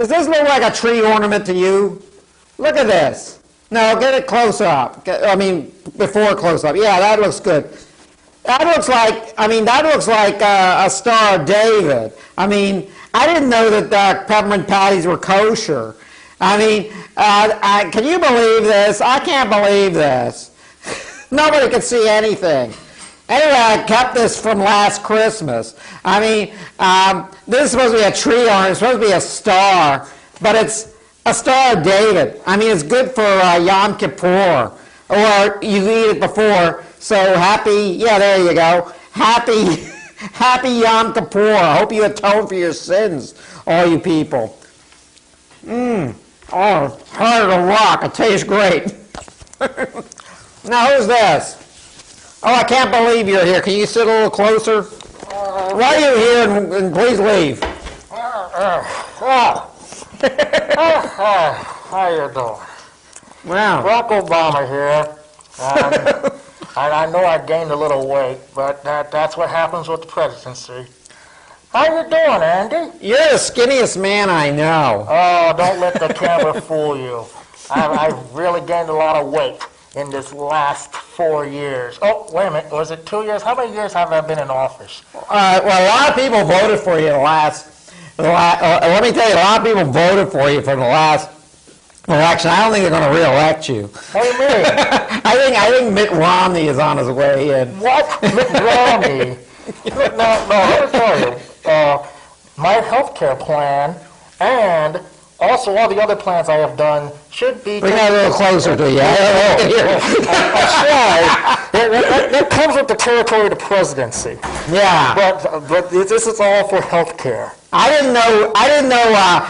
Does this look like a tree ornament to you? Look at this. No, get it close up. I mean, before close up. Yeah, that looks good. That looks like, a Star of David. I mean, I didn't know that peppermint patties were kosher. I mean, can you believe this? I can't believe this. Nobody can see anything. Anyway, I kept this from last Christmas. I mean, this is supposed to be a tree ornament. It's supposed to be a star, but it's a Star of David. I mean, it's good for Yom Kippur, or you eat it before. So happy, yeah, there you go. Happy Yom Kippur. I hope you atone for your sins, all you people. Oh, hard as a rock. It tastes great. Now, who's this? Oh, I can't believe you're here. Can you sit a little closer? Why are you here, and please leave? How you doing? Wow. Barack Obama here. I know I gained a little weight, but that's what happens with the presidency. How you doing, Andy? You're the skinniest man I know. Oh, don't let the camera fool you. I've really gained a lot of weight in this last 4 years. Oh, wait a minute. Was it 2 years? How many years have I been in office? Well, a lot of people voted for you let me tell you, a lot of people voted for you for the last election. I don't think they're going to re-elect you. What do you mean? I think Mitt Romney is on his way in. What? Mitt Romney? No, let me tell you. My health care plan and also all the other plans I have done should be... Bring that a little closer to you. That comes with the territory of the presidency. Yeah. But this is all for health care. I didn't know, I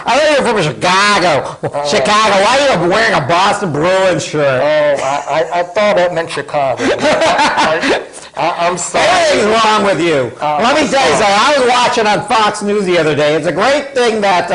thought you were from Chicago. Chicago, why are you wearing a Boston Bruins shirt? Oh, I thought that meant Chicago. I'm sorry. Everything's wrong with you. Let me tell you something. I was watching on Fox News the other day. It's a great thing that,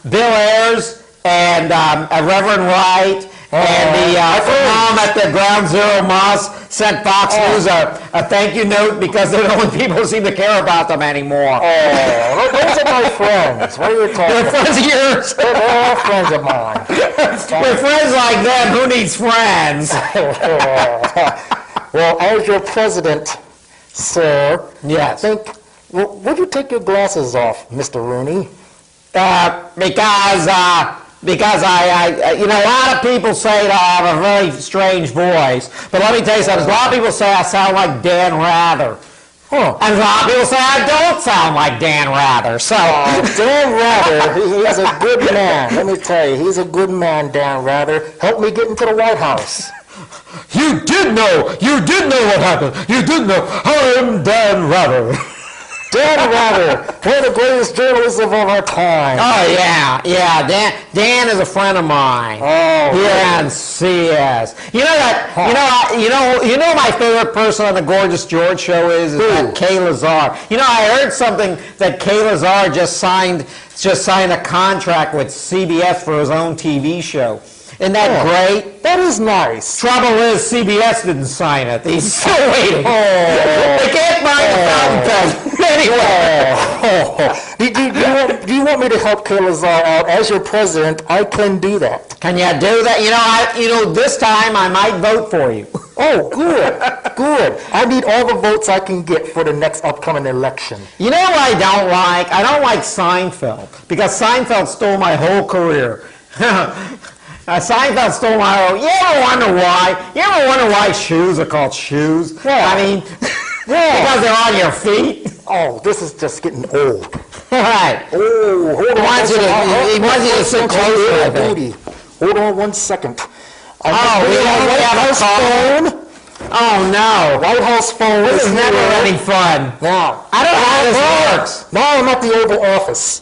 Bill Ayers and Reverend Wright and the mom at the Ground Zero Mosque sent Fox News a thank you note because they're the only people who seem to care about them anymore. Oh, those are my friends. What are you talking They're friends of yours. They're all friends of mine. With friends like them, who needs friends? Well, as your president, sir, Yes. would you take your glasses off, Mr. Rooney? Because a lot of people say that I have a very strange voice. But let me tell you something. A lot of people say I sound like Dan Rather. Huh. And a lot of people say I don't sound like Dan Rather. So Dan Rather, he's a good man. Let me tell you, he's a good man, Dan Rather. Help me get into the White House. You did know what happened. You did know. I'm Dan Rather. Dan Rather, one of the greatest journalists of all our time. Oh yeah. Dan is a friend of mine. Oh, yeah, and CS. You know that. You know my favorite person on the Gorgeous George show is that Kay Lazar. You know, I heard something that Kay Lazar just signed a contract with CBS for his own TV show. Isn't that great? That is nice. Trouble is, CBS didn't sign it. He's still waiting. They can't buy the fountain pen anyway. Do you want me to help Kay Lazar out? As your president, I can do that. Can you do that? This time I might vote for you. Oh, good. I need all the votes I can get for the next upcoming election. You know what I don't like? I don't like Seinfeld, because Seinfeld stole my whole career. Seinfeld stole my whole... You ever wonder why shoes are called shoes? Yeah. I mean, because they're on your feet. Oh, this is just getting old. Right. Oh, hold on. He wants you to sit closer, I think. Hold on 1 second. We have a phone? Oh, no. White House phone. This is never any fun. Now. I don't know how this works. Now I'm at the Oval Office.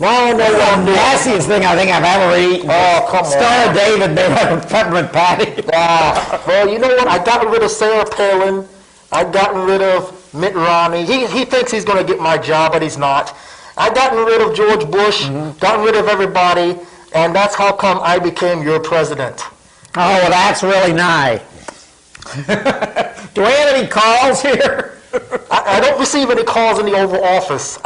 Now I know what I'm doing. The nastiest thing I think I've ever eaten. Oh, come on. Star of David made out of peppermint patty. Well, you know what? I got rid of Sarah Palin. I gotten rid of Mitt Romney. He thinks he's going to get my job, but he's not. I gotten rid of George Bush, gotten rid of everybody, and that's how come I became your president. Oh, well, that's really nice. Do we have any calls here? I don't receive any calls in the Oval Office.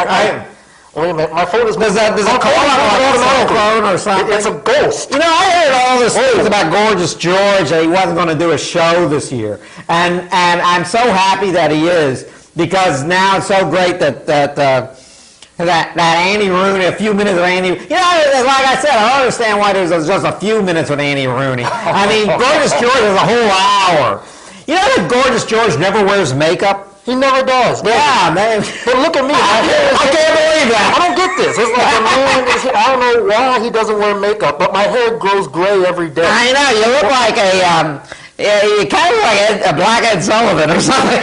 Wait a minute, my phone is... Does it my call phone is out like a automatically. cyclone or something? It's a ghost. You know, I heard all this news about Gorgeous George, that he wasn't going to do a show this year. And I'm so happy that he is, because now it's so great that Andy Rooney, a few minutes of Andy... You know, like I said, I don't understand why there's just a few minutes with Andy Rooney. I mean, Gorgeous George is a whole hour. You know that Gorgeous George never wears makeup? He never does. Yeah, man. But look at me. I can't believe that. I don't get this. It's like a man is, I don't know why he doesn't wear makeup, but my hair grows gray every day. I know, you look like you kind of look like a Black Ed Sullivan or something.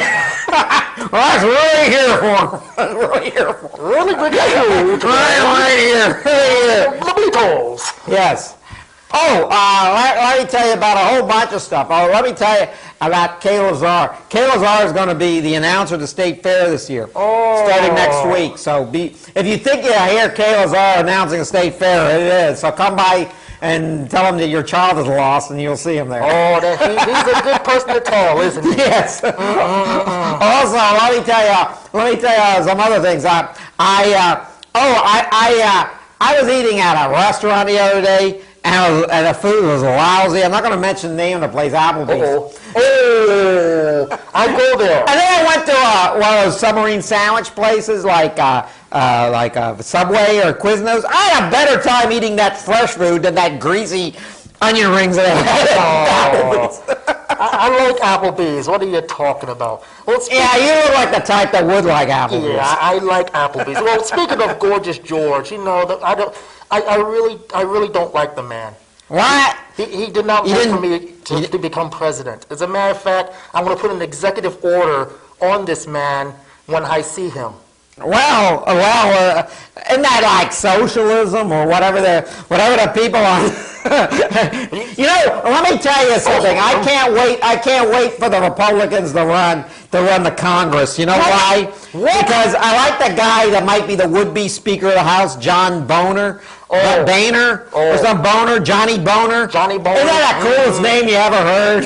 Well, that's really here for. That's really here for. Really good hair. Right here. Lovely toes. Yes. Oh, let me tell you about a whole bunch of stuff. Oh, let me tell you about Kay Lazar. Kay Lazar is going to be the announcer of the State Fair this year, starting next week. So if you think you hear Kay Lazar announcing a State Fair, it is. So come by and tell him that your child is lost, and you'll see him there. Oh, he's a good person to tell, isn't he? Yes. Also, let me tell you some other things. I was eating at a restaurant the other day, and the food was lousy. I'm not going to mention the name of the place, Applebee's. Oh, I go there. And then I went to one of those submarine sandwich places like Subway or Quiznos. I had a better time eating that fresh food than that greasy onion rings that I had at Applebee's. I like Applebee's. What are you talking about? Well, Yeah, you look like the type that would like Applebee's. Yeah, I like Applebee's. Well, speaking of Gorgeous George, you know, I really don't like the man. What? He did not vote for me to become president. As a matter of fact, I'm going to put an executive order on this man when I see him. Well, isn't that like socialism or whatever the people on? You know, let me tell you something. I can't wait for the Republicans to run the Congress. You know why? Because I like the guy that might be the would-be Speaker of the House, John Boner. Boehner or some Boner, Johnny Boner. Johnny Boner. Isn't that the coolest name you ever heard?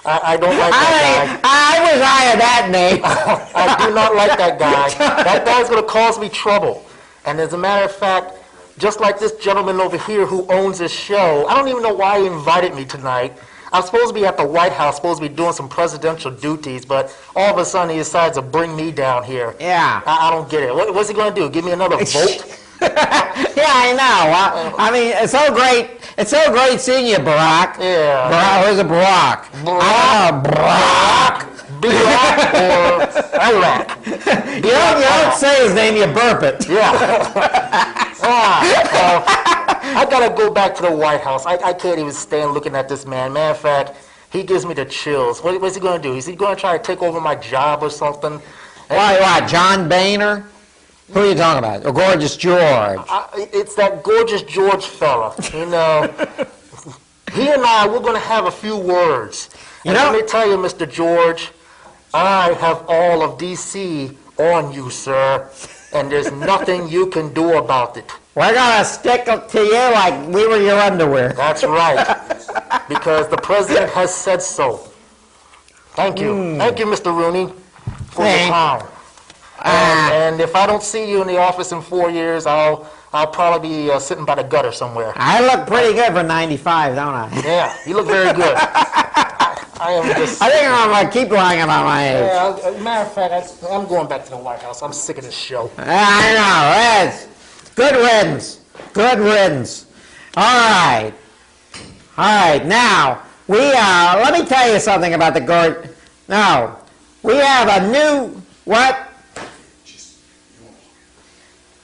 I don't like that guy. I wish I had that name. I do not like that guy. That guy's going to cause me trouble. And as a matter of fact, just like this gentleman over here who owns this show, I don't even know why he invited me tonight. I'm supposed to be at the White House, supposed to be doing some presidential duties, but all of a sudden he decides to bring me down here. Yeah. I don't get it. What's he going to do? Give me another vote? Yeah, I know. I mean, it's so great. It's so great seeing you, Barack. Yeah. Barack, where's the Barack? Barack. Barack or Iraq? You don't say his name, you burp it. Yeah. I gotta go back to the White House. I can't even stand looking at this man. Matter of fact, he gives me the chills. What's he gonna do? Is he gonna try to take over my job or something? Why, John Boehner? Who are you talking about? Or Gorgeous George? It's that Gorgeous George fella. You know, he and I, we're gonna have a few words. And let me tell you, Mr. George, I have all of D.C. on you, sir, and there's nothing you can do about it. We're gonna stick to you like we were your underwear. That's right, because the president has said so. Thank you. Thank you, Mr. Rooney, for your time. And if I don't see you in the office in 4 years, I'll probably be sitting by the gutter somewhere. I look pretty good for 95, don't I? Yeah, you look very good. I am just... I think I'm going to keep lying about my age. Yeah, matter of fact, I'm going back to the White House. I'm sick of this show. I know. It's good riddance. Good riddance. All right. All right. Now, let me tell you something about the guard. Now, we have a new... What?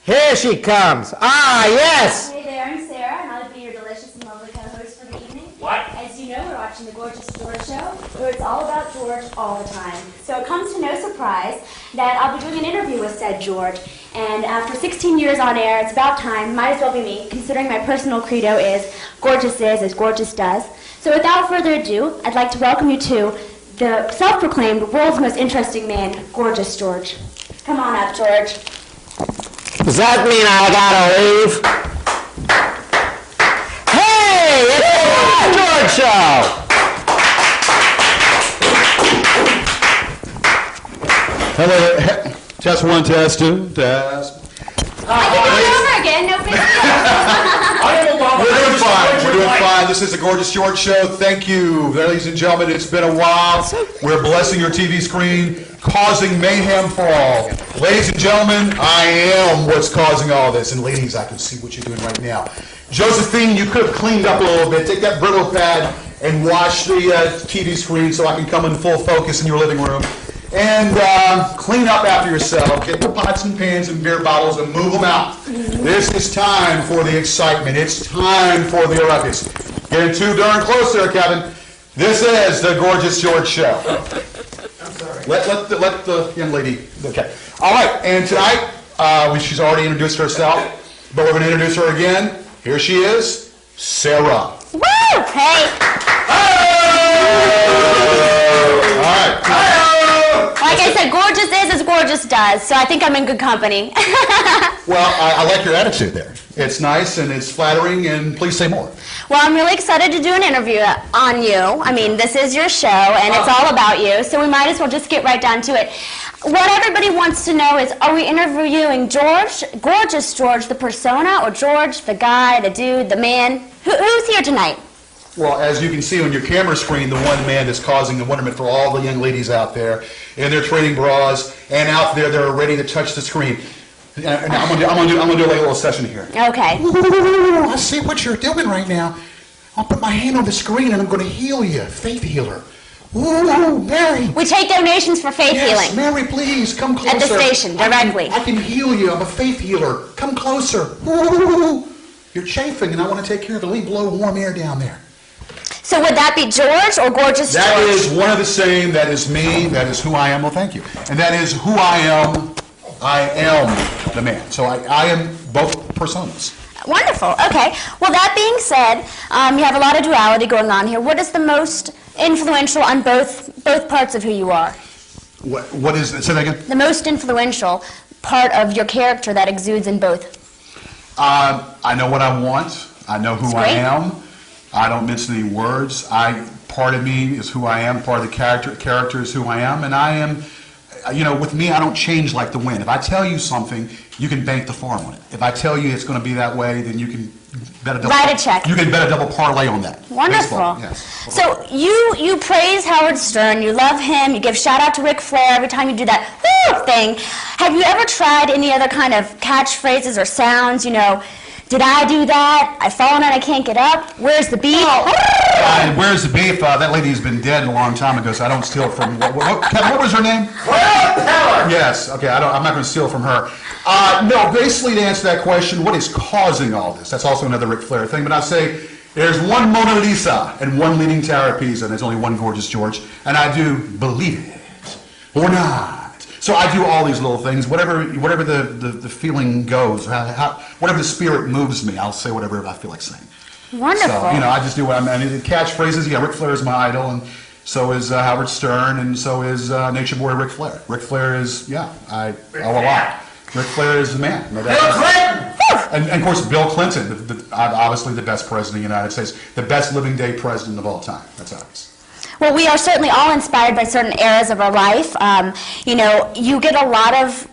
Here she comes. Ah, yes. Hey there, I'm Sarah, and I'll be your delicious and lovely co-host for the evening. What? As you know, we're watching the Gorgeous George Show, where it's all about George all the time. So it comes to no surprise that I'll be doing an interview with said George. And after 16 years on air, it's about time. Might as well be me, considering my personal credo is gorgeous is as gorgeous does. So without further ado, I'd like to welcome you to the self-proclaimed world's most interesting man, Gorgeous George. Come on up, George. Does that mean I gotta leave? Hey, it's the George Show. Hello, test one, test two, test. Hey, is the Gorgeous George Show. Thank you, ladies and gentlemen. It's been a while. We're blessing your TV screen, causing mayhem for all. Ladies and gentlemen, I am what's causing all this. And ladies, I can see what you're doing right now. Josephine, you could have cleaned up a little bit. Take that Brillo pad and wash the TV screen so I can come in full focus in your living room. And clean up after yourself. Get the pots and pans and beer bottles and move them out. This is time for the excitement. It's time for the ruckus. Getting too darn close there, Kevin. This is the Gorgeous George Show. I'm sorry. Let the young lady. Okay. All right. And tonight, she's already introduced herself, but we're going to introduce her again. Here she is, Sarah. Woo! Hey. All right. Like I said, gorgeous is as gorgeous does, so I think I'm in good company. Well, I like your attitude there. It's nice and it's flattering, and please say more. Well, I'm really excited to do an interview on you. I mean, this is your show, and it's all about you, so we might as well just get right down to it. What everybody wants to know is, are we interviewing George, Gorgeous George, the persona, or George, the guy, the dude, the man? Who's here tonight? Well, as you can see on your camera screen, the one man that's causing the wonderment for all the young ladies out there in their training bras and out there that are ready to touch the screen. And I'm gonna do like a little session here. Okay. Ooh, I see what you're doing right now. I'll put my hand on the screen and I'm going to heal you, faith healer. Ooh, Mary. We take donations for faith Yes, healing. Mary, please come closer. At the station, directly. I can heal you. I'm a faith healer. Come closer. Ooh, you're chafing, and I want to take care of it. Let me blow warm air down there. So would that be George or Gorgeous George? That is one of the same. That is me. That is who I am. Well, thank you. And that is who I am. I am the man. So I am both personas. Wonderful. Okay. Well, that being said, you have a lot of duality going on here. What is the most influential on both parts of who you are? What is? Say that again. The most influential part of your character that exudes in both. I know what I want. I know who I am. I don't mince any words. Part of me is who I am. Part of the character is who I am, and I am. You know, with me, I don't change like the wind. If I tell you something, you can bank the farm on it. If I tell you it's going to be that way, then you can bet a double. Write a check. You can bet a double parlay on that. Wonderful. Baseball, yes. So you praise Howard Stern. You love him. You give shout out to Ric Flair every time you do that woo thing. Have you ever tried any other kind of catchphrases or sounds? You know, did I do that? I've fallen and I can't get up. Where's the beef? Where's the beef? That lady's been dead a long time ago, so I don't steal from. Kevin, what was her name? Yes. Okay. I'm not going to steal from her. No. Basically, to answer that question, what is causing all this? That's also another Ric Flair thing. But I say there's one Mona Lisa and one Leaning Tower of Pisa, and there's only one Gorgeous George, and I do believe it or not. So I do all these little things. Whatever the feeling goes, whatever the spirit moves me, I'll say whatever I feel like saying. Wonderful. So, I just do what I'm. And catchphrases. Yeah, Ric Flair is my idol, and so is Howard Stern, and so is Nature Boy Ric Flair. Ric Flair is I owe a lot. Ric Flair is the man. No doubt. Bill Clinton! And of course, Bill Clinton, obviously the best president of the United States, the best living day president of all time. That's obvious. Well, we are certainly all inspired by certain eras of our life. You get a lot of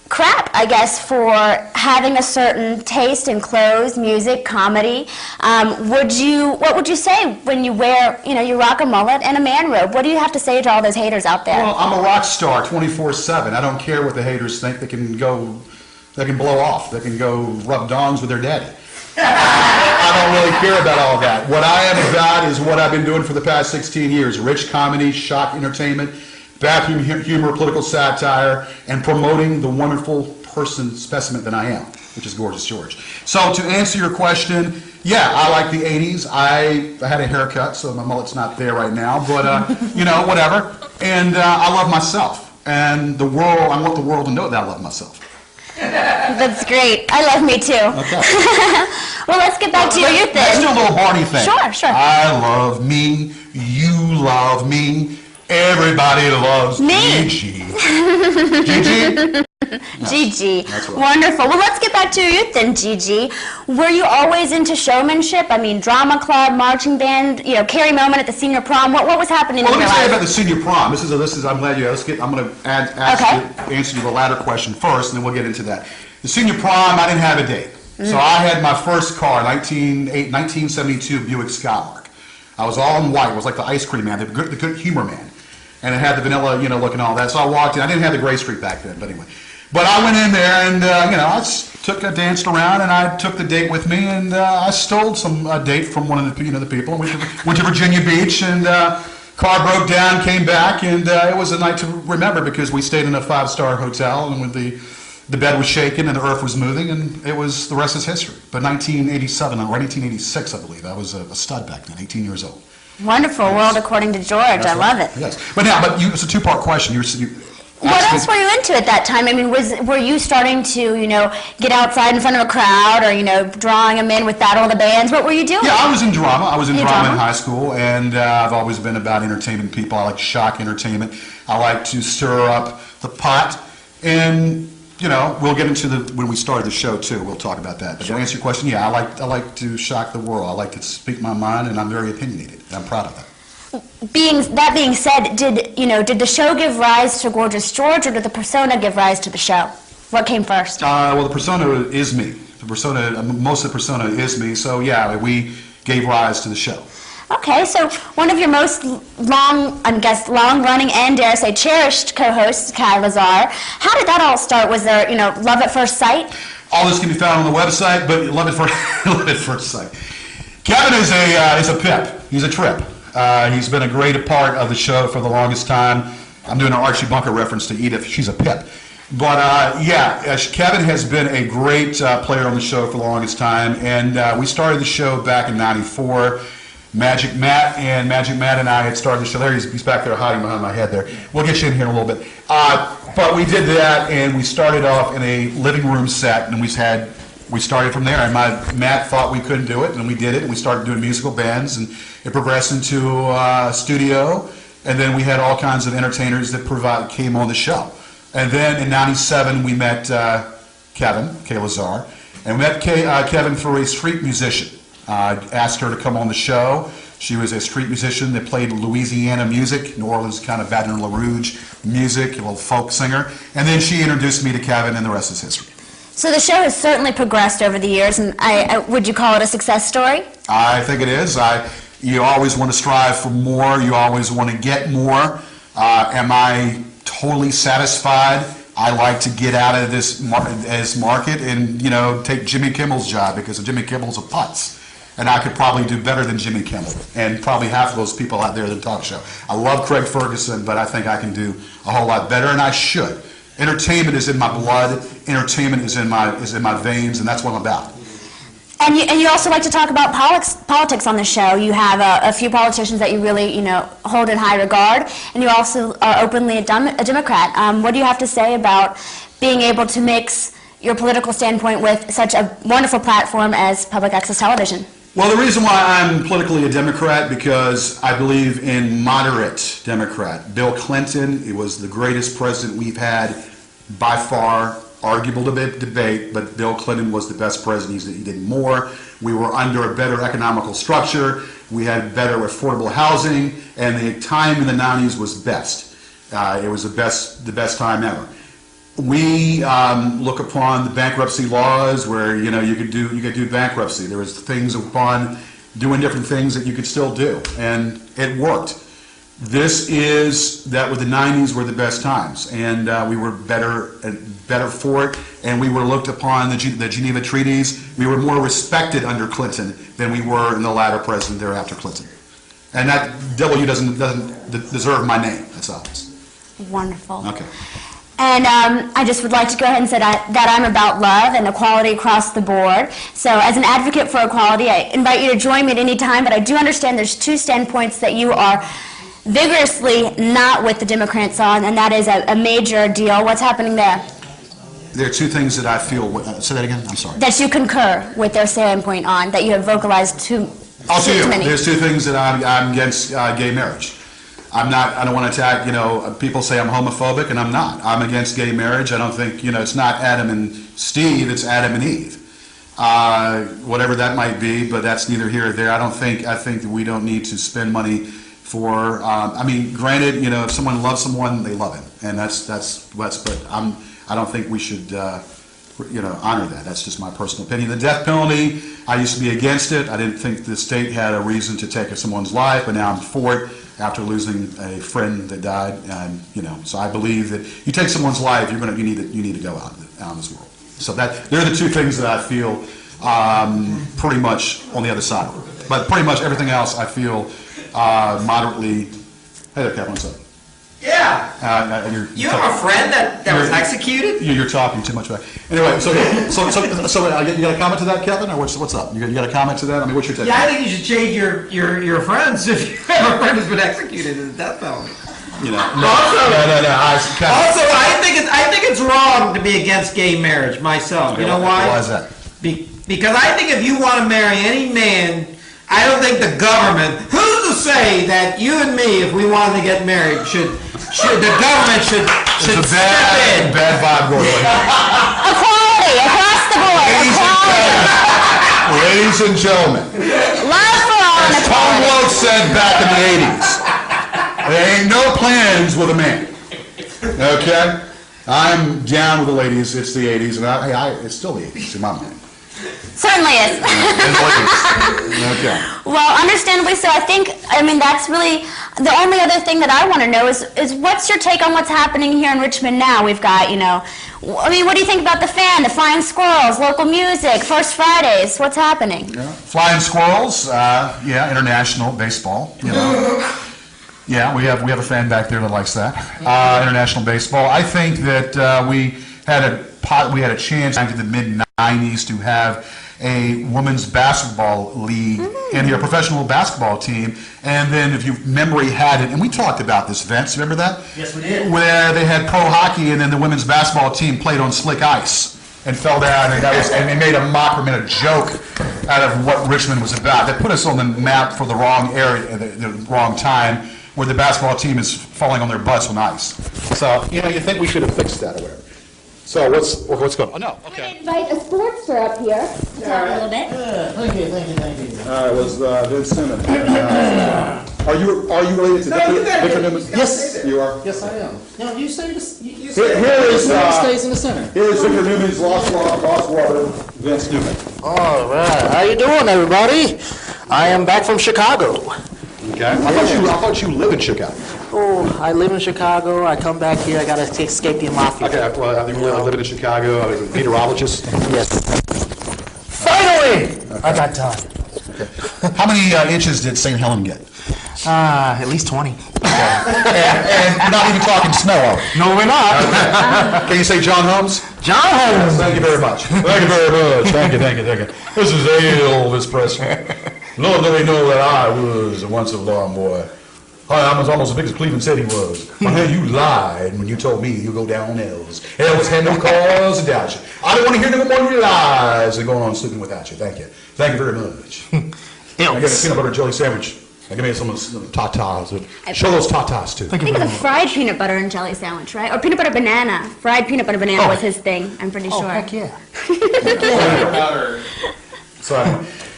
crap, I guess, for having a certain taste in clothes, music, comedy. What would you say when you wear, you rock a mullet and a man robe? What do you have to say to all those haters out there? Well, I'm a rock star 24/7. I don't care what the haters think. They can blow off. They can go rub dongs with their daddy. I don't really care about all that. What I am about is what I've been doing for the past 16 years. Rich comedy, shock entertainment, bathroom humor, political satire, and promoting the wonderful person specimen that I am, which is Gorgeous George. So to answer your question, yeah, I like the 80s. I had a haircut, so my mullet's not there right now, but whatever. And I love myself. And I want the world to know that I love myself. That's great. I love me too. Okay. Well, let's get back to your youth Let's then. do a little Barney thing. Sure. I love me. You love me. Everybody loves Me. Gigi. Gigi? Gigi. That's right. Wonderful. Well, let's get back to your youth then, Gigi. Were you always into showmanship? I mean, drama club, marching band, Carrie Moment at the senior prom. What was happening Well, in let your me tell you life? about the senior prom. I'm glad you asked. I'm going to answer you the latter question first, and then we'll get into that. The senior prom, I didn't have a date. So I had my first car, 1972 Buick Skylark. I was all in white. It was like the ice cream man, the good humor man. And it had the vanilla, look and all that. So I walked in. I didn't have the gray streak back then, but anyway. But I went in there and, I danced around and I took the date with me and I stole a date from one of the people. And went to Virginia Beach and car broke down, came back, and it was a night to remember because we stayed in a 5-star hotel and when the bed was shaking and the earth was moving and it was, the rest is history. But 1987 or 1986, I believe, I was a stud back then, 18 years old. Wonderful world according to George. I love it. Yes. But it's a two-part question. What else were you into at that time? I mean, were you starting to, get outside in front of a crowd or, drawing them in with Battle of the Bands? What were you doing? Yeah, I was in drama. I was in drama in high school, and I've always been about entertaining people. I like shock entertainment. I like to stir up the pot, and, we'll get into when we started the show, too. We'll talk about that. But to answer your question, yeah, I like to shock the world. I like to speak my mind, and I'm very opinionated, and I'm proud of that. That being said, did the show give rise to Gorgeous George, or did the persona give rise to the show? What came first? Well, the persona is me. Most of the persona is me. So yeah, we gave rise to the show. Okay, so one of your most long-running and, dare I say, cherished co-hosts, Kai Lazar. How did that all start? Was there, love at first sight? All this can be found on the website, but love at first sight. Kevin is a pip. He's a trip. He's been a great part of the show for the longest time. I'm doing an Archie Bunker reference to Edith. She's a pip. But Kevin has been a great player on the show for the longest time. And we started the show back in '94. Magic Matt and I had started the show. There he's back there hiding behind my head there. We'll get you in here in a little bit. But we did that, and we started off in a living room set, and we started from there. And Matt thought we couldn't do it, and we did it. And we started doing musical bands, and it progressed into a studio. And then we had all kinds of entertainers that came on the show. And then in '97, we met Kevin, Kay Lazar, and we met Kevin through a street musician. Asked her to come on the show. She was a street musician that played Louisiana music, New Orleans kind of Baton Rouge music, a little folk singer. And then she introduced me to Kevin, and the rest is history. So the show has certainly progressed over the years, and would you call it a success story? I think it is. You always want to strive for more. You always want to get more. Am I totally satisfied? I like to get out of this market and, take Jimmy Kimmel's job because Jimmy Kimmel's a putz. And I could probably do better than Jimmy Kimmel and probably half of those people out there in the talk show. I love Craig Ferguson, but I think I can do a whole lot better, and I should. Entertainment is in my blood. Entertainment is in my veins, and that's what I'm about. And you also like to talk about politics on the show. You have a few politicians that you really, hold in high regard, and you also are openly a Democrat. What do you have to say about being able to mix your political standpoint with such a wonderful platform as public access television? Well, the reason why I'm politically a Democrat because I believe in moderate Democrat. Bill Clinton, he was the greatest president we've had by far. Arguable debate, but Bill Clinton was the best president. He did more. We were under a better economical structure. We had better affordable housing, and the time in the '90s was best. It was the best time ever. We look upon the bankruptcy laws where you could do bankruptcy. There was things upon doing different things that you could still do, and it worked. This is that with the '90s were the best times, and we were better for it, and we were looked upon the Geneva Treaties. We were more respected under Clinton than we were in the latter president there after Clinton. And that W doesn't deserve my name. That's obvious. Wonderful. Okay. And I just would like to go ahead and say that I'm about love and equality across the board. So as an advocate for equality, I invite you to join me at any time, but I do understand there's two standpoints that you are vigorously not with the Democrats on, and that is a major deal. What's happening there? There are two things that I feel. Say that again. I'm sorry. That you concur with their standpoint on, that you have vocalized too many. There's two things that I'm against gay marriage. I don't want to attack, people say I'm homophobic, and I'm not. I'm against gay marriage. I don't think, it's not Adam and Steve, it's Adam and Eve. Whatever that might be, but that's neither here or there. I think that we don't need to spend money for, granted, if someone loves someone, they love him. And but I don't think we should honor that. That's just my personal opinion. The death penalty, I used to be against it. I didn't think the state had a reason to take someone's life, but now I'm for it after losing a friend that died. And so I believe that you take someone's life, you need to go out in this world. So they're the two things that I feel pretty much on the other side of it. But pretty much everything else I feel moderately. Hey there, Kevin, what's up? Yeah. You have a friend that was executed? You're talking too much back. Anyway, so you got a comment to that, Kevin, or what's up? You got a comment to that? I mean, what's your take? Yeah, I think you should change your friends if you have a friend who's been executed in a death penalty. No. Also, I think it's wrong to be against gay marriage myself. You know why? Why is that? Because I think if you want to marry any man, I don't think the government. Who's to say that you and me, if we wanted to get married, should the government should step in? Bad vibe going on. Equality across the board. Equality. Ladies and gentlemen, Love for all and Tom equality. Wilk said back in the 80s, there ain't no plans with a man. Okay? I'm down with the ladies. It's the 80s, and it's still the 80s in my mind. Certainly is. Okay. Well, understandably so. I mean, that's really the only other thing that I want to know is what's your take on what's happening here in Richmond now? We've got, I mean, what do you think about the fan, the Flying Squirrels, local music, First Fridays? What's happening? Yeah. Flying Squirrels, international baseball, Yeah, we have a fan back there that likes that. International baseball. I think that we had a chance back in the mid-90s to have a women's basketball league and a professional basketball team. And then if your memory had it, and we talked about this, Vince, remember that? Yes, we did. Where they had pro hockey and then the women's basketball team played on slick ice and fell down, and they made a joke out of what Richmond was about. They put us on the map for the wrong area at the wrong time, where the basketball team is falling on their butts on ice. So, you think we should have fixed that or whatever. So what's going on? Oh, no, okay. Invite a sportster up here to talk a little bit. Thank you. It was Vince Simmons. Are you related to Victor Newman? Yes, you are. Yes, I am. No, you say this. You stays in the center. Here is Victor Newman's lost water, Vince Newman. All right. How you doing, everybody? I am back from Chicago. Okay. I thought you live in Chicago. Oh, I live in Chicago. I come back here. I got to escape the mafia. Okay, well, I think you live in Chicago. I was a meteorologist. Yes. Finally! I got time. Okay. How many inches did St. Helen get? At least 20. And you're not even talking snow, are we? No, we're not. Can you say John Holmes? John Holmes. Thank you very much. Thank you very much. Thank you. This is Elvis Presley. Lord, let me know that I was once a farm boy. I was almost as big as Cleveland said he was. Well, hey, you lied when you told me you go down L's. Elvis had no cause to doubt you. I don't want to hear no more lies and going on sleeping without you. Thank you. Thank you very much. I get a peanut butter jelly sandwich. I give me some tatas. Show those tatas too. I think a fried peanut butter and jelly sandwich, right? Or peanut butter banana. Fried peanut butter banana was his thing, I'm pretty sure. Heck yeah.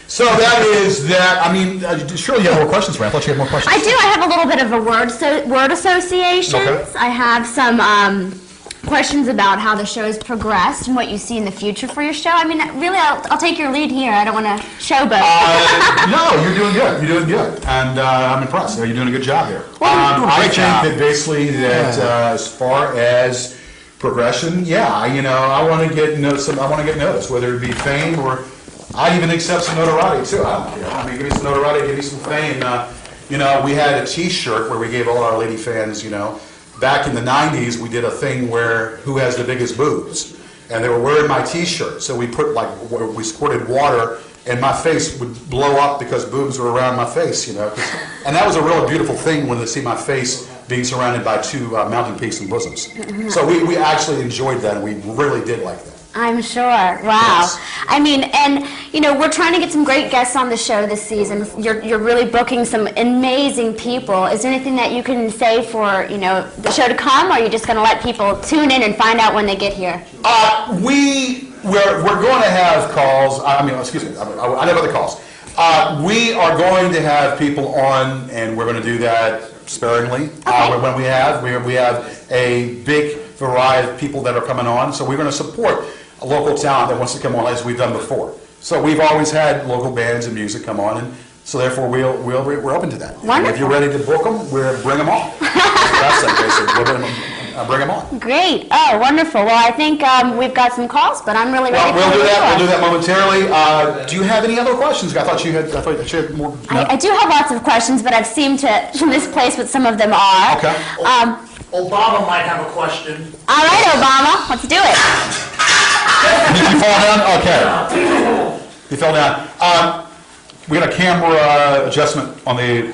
So that is that. I mean, surely you have more questions, right? I thought you had more questions. I do. I have a little bit of a word associations. Okay. I have some questions about how the show's progressed and what you see in the future for your show. I mean, really, I'll take your lead here. I don't want to showboat. No, you're doing good. You're doing good, and I'm impressed. You're doing a good job here. Well, you're doing a I great job. think that basically that as far as progression, I want to get noticed, whether it be fame or. I'd even accept some notoriety too. I don't care. I mean, give me some notoriety, give me some fame. We had a T-shirt where we gave all our lady fans. Back in the '90s, we did a thing where who has the biggest boobs, and they were wearing my T-shirt. So we put we squirted water, and my face would blow up because boobs were around my face. And that was a real beautiful thing when they see my face being surrounded by two mountain peaks and bosoms. So we actually enjoyed that, and we really did like that. I'm sure. Wow. Yes. I mean, and we're trying to get some great guests on the show this season. You're really booking some amazing people. Is there anything that you can say for the show to come, or are you just going to let people tune in and find out when they get here? We're going to have calls. I never the calls. We are going to have people on, and we're going to do that sparingly. Okay. When we have a big variety of people that are coming on, so we're going to support a local talent that wants to come on as we've done before. So we've always had local bands and music come on, and so therefore we're open to that. And if Wonderful. you're ready to book them, bring them on. That's it, basically. Bring them on. Great. Oh, wonderful. Well, I think we've got some calls, but I'm really ready Well, for we'll do that. the We'll do that momentarily. Do you have any other questions? I thought you had more. No? I do have lots of questions, but I've seemed to misplace what some of them are. Okay. Obama might have a question. All right, Obama, let's do it. Did you fall down? Okay. You fell down. We got a camera adjustment on the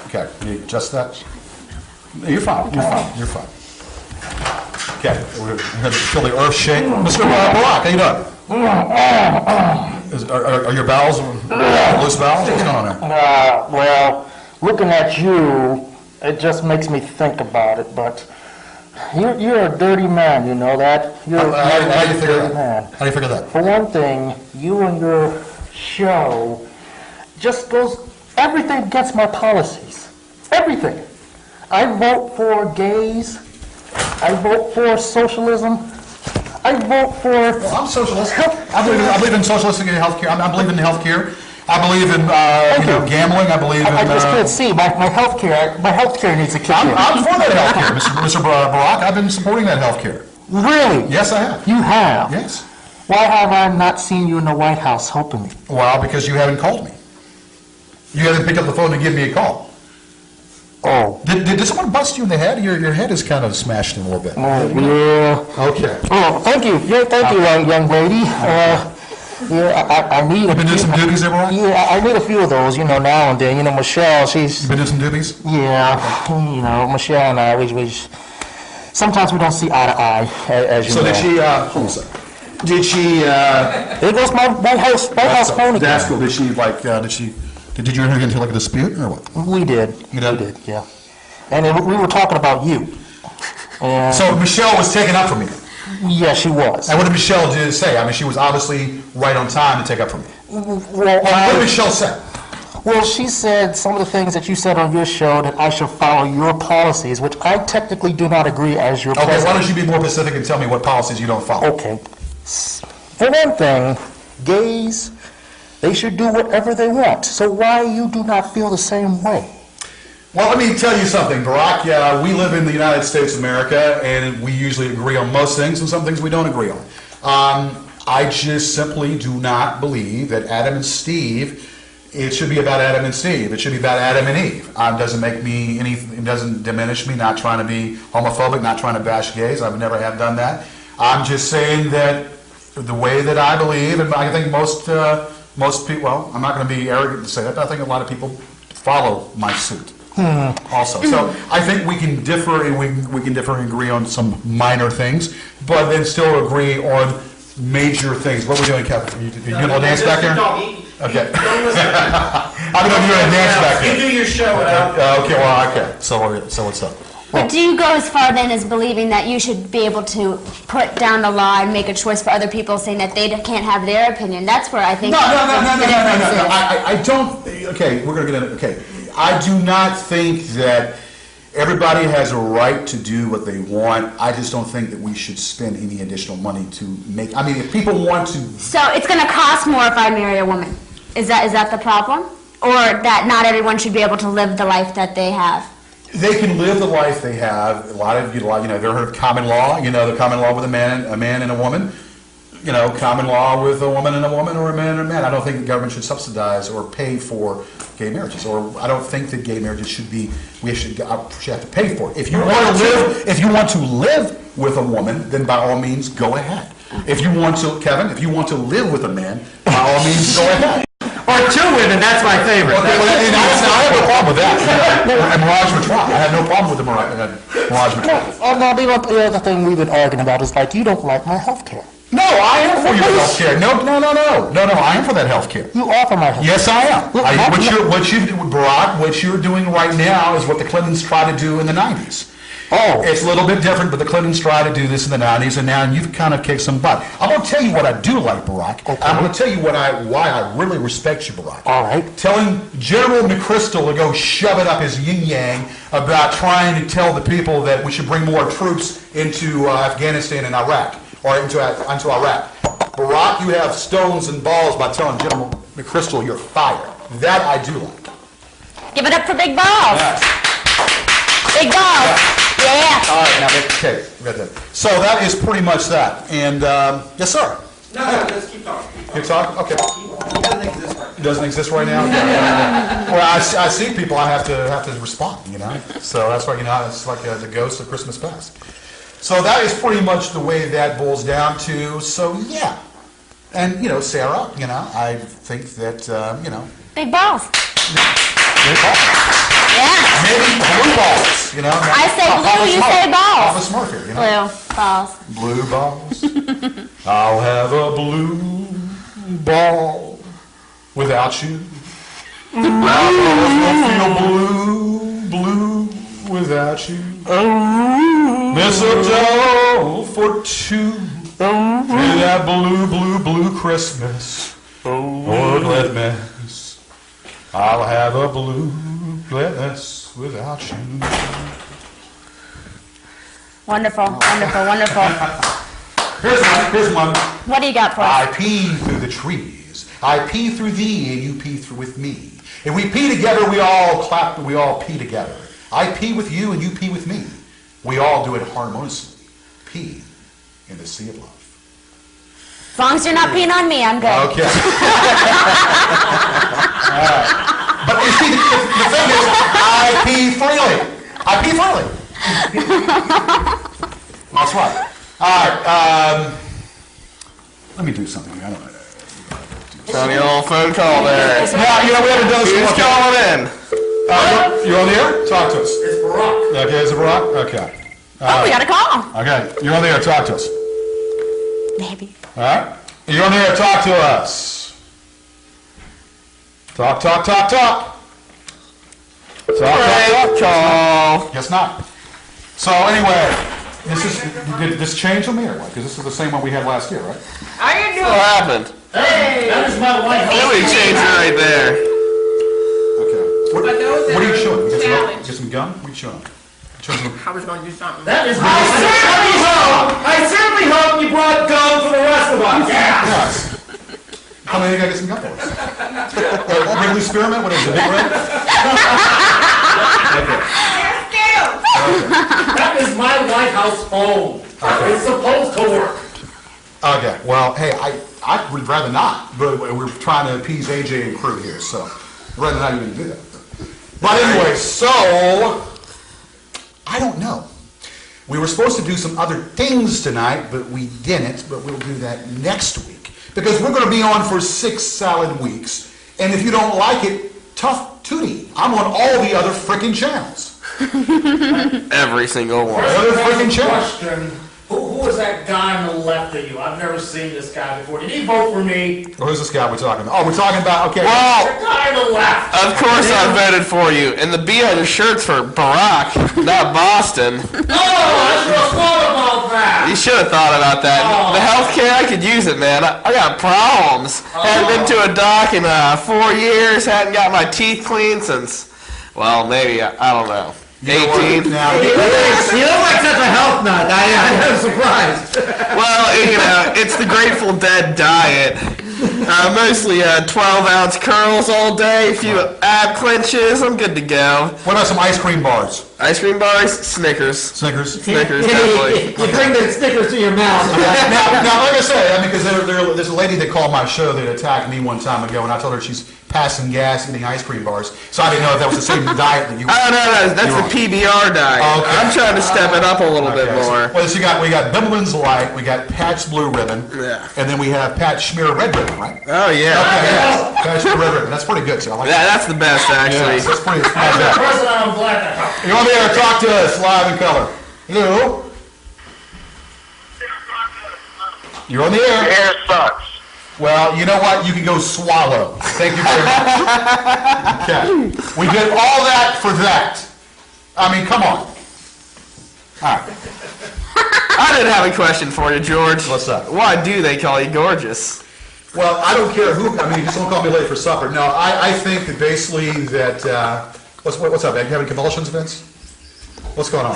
okay. Can you adjust that? No, you're fine. You're fine. You're fine. Okay. We're going to feel the earth shake. Mr. Barack, how you doing? Are your bowels loose bowels? What's going on there? Well, looking at you, it just makes me think about it, but you're a dirty man, you know that? You're How do you figure dirty that? man. How do you figure that? For one thing, you and your show just goes everything against my policies. Everything. I vote for gays. I vote for socialism. I vote for... Well, I'm socialist. I believe in socialistic healthcare. I believe in healthcare. I believe in gambling. I believe in... I just can't see. My healthcare needs to kick in. I'm for that healthcare, Mr. Barack. I've been supporting that healthcare. Really? Yes, I have. You have? Yes. Why have I not seen you in the White House helping me? Well, because you haven't called me. You haven't picked up the phone to give me a call. Oh. Did someone bust you in the head? Your head is kind of smashed in a little bit. Yeah. Okay. Oh, thank you. Yeah, thank you, young lady. I need a Been doing some doobies there, Barack? Yeah, I need a few of those, now and then. Michelle, she's... You been doing some doobies? Yeah, Michelle and I, we sometimes we don't see eye to eye, as you know. So did she, hold on a second. Did she, There goes my house phone again. that's cool. Did she, did you and her get into like a dispute or what? We did. You did? We did, yeah. And we were talking about you. And So Michelle was taken up for me. yeah, she was. And what did Michelle say? I mean, she was obviously right on time to take up for me. What Well, did Michelle say? Well, she said some of the things that you said on your show that I should follow your policies, which I technically do not agree as your Okay, president. why don't you be more specific and tell me what policies you don't follow? Okay. For one thing, gays, they should do whatever they want. So why you do not feel the same way? Well, let me tell you something, Barack. We live in the United States of America, and we usually agree on most things, and some things we don't agree on. I just simply do not believe that Adam and Steve, it should be about Adam and Steve. It should be about Adam and Eve. Doesn't make me anything, it doesn't diminish me, not trying to be homophobic, not trying to bash gays. I would never have done that. I'm just saying that the way that I believe, and I think most people, well, I'm not going to be arrogant to say that, but I think a lot of people follow my suit. Also, so I think we can differ, and we can differ and agree on some minor things, but then still agree on major things. What are we doing, Kevin? You doing a little dance back there? Okay. I'm going to do a dance back there. You do your show. Okay, well, okay. So what's up? But do you go as far then as believing that you should be able to put down the law and make a choice for other people, saying that they can't have their opinion? That's where I think No. the difference is. I don't. Okay, we're going to get into. Okay, I do not think that everybody has a right to do what they want. I just don't think that we should spend any additional money to make. I mean, if people want to. So it's going to cost more if I marry a woman. Is that the problem? Or that not everyone should be able to live the life that they have? They can live the life they have. A lot of you know, they've heard of common law. The common law with a man and a woman. Common law with a woman and a woman, or a man and a man. I don't think the government should subsidize or pay for gay marriages, or I don't think that gay marriages should be. We should have to pay for it. If you want to live with a woman, then by all means go ahead. If you want to, Kevin, if you want to live with a man, by all means go ahead. Or two women, that's my favorite. Okay, and I have no problem with that. And Mirage Matra, I have no problem with the Mirage Matra. No, the other thing we've been arguing about is you don't like my health care. No, I am for your health care. No, I am for that health care. You offer my health care. Yes, I am. Barack, what you're doing right now is what the Clintons tried to do in the 90s. Oh. It's a little bit different, but the Clintons tried to do this in the 90s, and now you've kind of kicked some butt. I'm going to tell you what I do like, Barack. Okay. I'm going to tell you why I really respect you, Barack. All right. Telling General McChrystal to go shove it up his yin-yang about trying to tell the people that we should bring more troops into Afghanistan and Iraq. or into Iraq. Barack, you have stones and balls by telling General McChrystal you're fired. That I do like. Give it up for Big Balls. Yes. Big Balls. Yeah. All right, now, okay, we got that. So that is pretty much that. And, yes, sir? No, just keep talking. Keep talking? Okay. It doesn't exist right now. It doesn't exist right now? Well, I see people, I have to respond, you know? So that's why, you know, it's like the ghost of Christmas past. So that is pretty much the way that boils down to, so yeah. And, you know, Sarah, you know, I think that, you know, Big Balls. big balls. Yeah. Maybe blue balls, you know? I say blue, you say balls. Papa Smurf here, you know? Blue balls. Blue balls. I'll have a blue ball without you. I'll feel blue without you. Mistletoe for two. May that blue Christmas or Gladness. I'll have a blue Gladness without you. Wonderful, wonderful, wonderful. Here's one. What do you got for I us? pee through the trees. I pee through thee, and you pee through with me. If we pee together, we all clap, we all pee together. I pee with you, and you pee with me. We all do it harmoniously. Pee in the sea of love. As long as you're not peeing on me, I'm good. Okay. All right. But you see, the thing is, I pee freely. I pee freely. That's right. All right. Let me do something. I don't know. Tony, a little phone call there. Now, you know, we haven't done this Who's one. calling in? You on the air? Talk to us. It's Barack. Okay, is it Barack? Okay. Oh, we got a call. Okay, you're on the air. Talk to us. Maybe. All right? You're on the air. Talk to us. Talk. Talk. Call. Guess not. So anyway, did this change on me or what? Because this is the same one we had last year, right? What happened? That is my wife. Let me change it right there. Okay. What are you showing? Get some gum? What are you showing? I was going to do something. That is my I certainly hope you brought gum for the rest of us. Yes. How many you got to get some gum for us? Wrigley Spearmint? What is it? Big Red? That is my White House phone. It's supposed to work. Okay, well, hey, I would rather not, but we're trying to appease AJ and crew here, so I'd rather not even do that. But anyway, so, I don't know. We were supposed to do some other things tonight, but we didn't, but we'll do that next week. Because we're going to be on for 6 solid weeks, and if you don't like it, tough tootie. I'm on all the other frickin' channels. Every single one. Other frickin' channels. Question. Who was that guy on the left of you? I've never seen this guy before. Did he vote for me? Well, who's this guy we're talking about? Oh, we're talking about, okay. The Well, guy on the left. of course I voted for you. And the B on your shirt's for Barack, not Boston. Oh, I should have thought about that. You should have thought about that. The healthcare, I could use it, man. I got problems. Hadn't been to a doc in 4 years. Hadn't got my teeth cleaned since, well, maybe, I don't know, 18. Now, You look like such a health nut. I'm surprised. Well, you know, it's the Grateful Dead diet. Mostly 12-ounce curls all day, a few ab clenches. I'm good to go. what about some ice cream bars? Ice cream bars, Snickers. Snickers? Snickers, definitely. You bring the Snickers to your mouth. Now, like I say, I mean, because there's a lady that called my show that attacked me one time ago, and I told her she's passing gas eating ice cream bars, so I didn't know if that was the same diet that you. Oh, no, that's You're the PBR diet. Oh, okay. I'm trying to step it up a little bit Okay, so- more. Well, so we got Bibbleman's Light, we got Pat's Blue Ribbon, Yeah. and then we have Pat Schmear Red Ribbon, right? Oh, yeah. Okay, yes, Pat Schmear Red Ribbon. That's pretty good too. I like that. That's the best, actually. Yes, that's pretty. That's not bad. President, I'm glad that. You're on the air. Talk to us live in color. Hello. You're on the air. Hair sucks. Well, you know what? You can go swallow. Thank you very much. Okay. We did all that for that. I mean, come on. All right. I did have a question for you, George. What's up? Why do they call you gorgeous? Well, I don't care who, I mean, just don't call me late for supper. No, I think that basically that, what's up, man? You having convulsions, Vince? What's going on?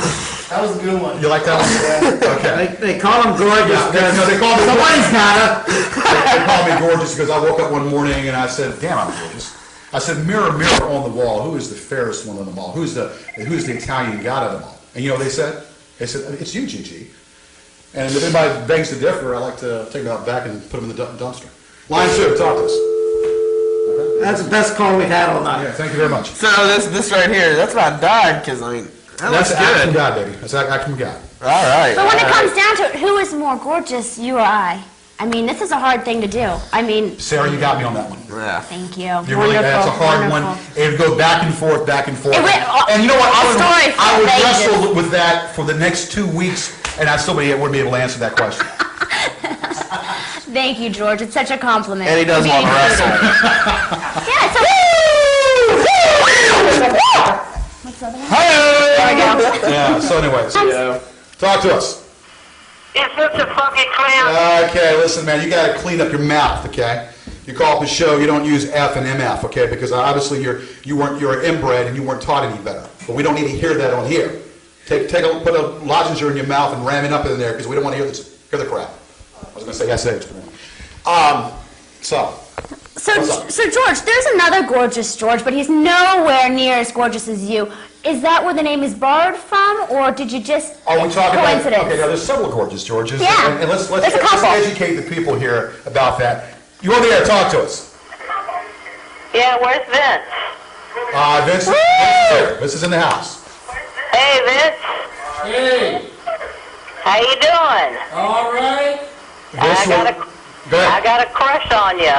That was a good one. You like that one? Okay. They call him gorgeous Yeah, because no, they call me somebody's gotta. They call me gorgeous because I woke up one morning and I said, damn, I'm gorgeous. I said, mirror, mirror on the wall, who is the fairest one of them all? Who's the Italian god of them all? And you know what they said? They said, it's you, Gigi. And if anybody begs to differ, I like to take them out back and put them in the dumpster. Line 2, talk to us. That's the best call we've had all night. Yeah, thank you very much. So this right here, that's not died, because, I mean, that That's looks act from good. God, baby. That's act from God. All right. But when it all comes right. down to it, who is more gorgeous, you or I? I mean, this is a hard thing to do. I mean, Sarah, you got me on that one. Yeah. thank you. You really, that's a hard one. Wonderful. It would go back and forth, back and forth. It went- And you know what? a story for I would pages. wrestle with that for the next 2 weeks, and I still wouldn't be able to answer that question. Thank you, George. It's such a compliment. And he does want to wrestle. Yeah, it's What's the other one? There we go. Yeah, so anyways, talk to us. Is this a fucking clown? Okay, listen, man, you gotta clean up your mouth, okay? You call up the show, you don't use F and MF, okay? Because obviously you're inbred and you weren't taught any better. But we don't need to hear that on here. Put a lozenger in your mouth and ram it up in there because we don't want to hear the crap. I was gonna say SH. So, What's up? so George, there's another gorgeous George, but he's nowhere near as gorgeous as you. Is that where the name is borrowed from, or did you just Are we talking about, coincidence? okay, now there's several gorgeous Georges. Yeah, And let's there's a couple. educate the people here about that. You over there, talk to us. Yeah, where's Vince? Vince is here. Vince is in the house. Hey, Vince. Hey, How you doing? all right. Vince, Go go ahead. I got a crush on you.